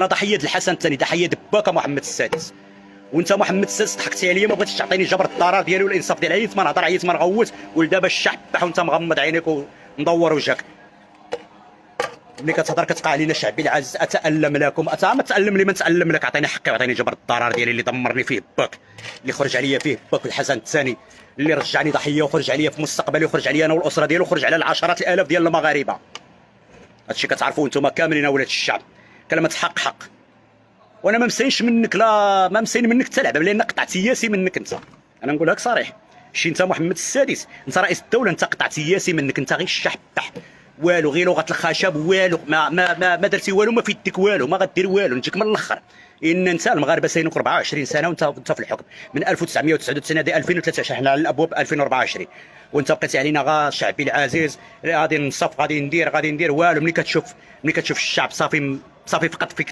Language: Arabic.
ضحيه الحسن الثاني، ضحيه باكا محمد السادس. وانت محمد السادس ضحكتي عليا، ما بغيتش تعطيني جبر الضرر ديالي والانصاف ديالي، عييت ما نهضر عييت ما نغوت، ولدابا الشعب بح وانت مغمض عينيك ومدور وجهك. ملي كتهضر كتبقى علينا شعبي العزيز، اتالم لكم ما تالم لي، ما نتالم لك، عطيني حقي وعطيني جبر الضرر ديالي اللي دمرني فيه باك، اللي خرج عليا فيه باك الحسن الثاني، اللي رجعني ضحيه وخرج عليا في مستقبلي وخرج عليا انا والاسره ديالي وخرج على العشرات الالاف ديال المغاربه. هادشي كتعرفوا انتم كاملين ولاد الشعب. كلمه حق حق، وانا ما مسينش منك، لا ما مسين منك حتى لعبه، لان قطع سياسي منك انت. انا نقول لك صريح، شي انت محمد السادس، انت رئيس الدوله، انت قطع سياسي منك، انت غير الشحبح والو، غير لغه الخشب والو، ما درتي والو، ما في يدك والو، ما غدير والو، نجيك من الاخر. ان انت المغاربه ساينوك 24 سنه وانت في الحكم من 1999 هذه 2013، حنا على الابواب 2024، وانت بقيتي علينا غا شعبي العزيز، غادي نصف غادي ندير والو. ملي كتشوف الشعب صافي فقط فيك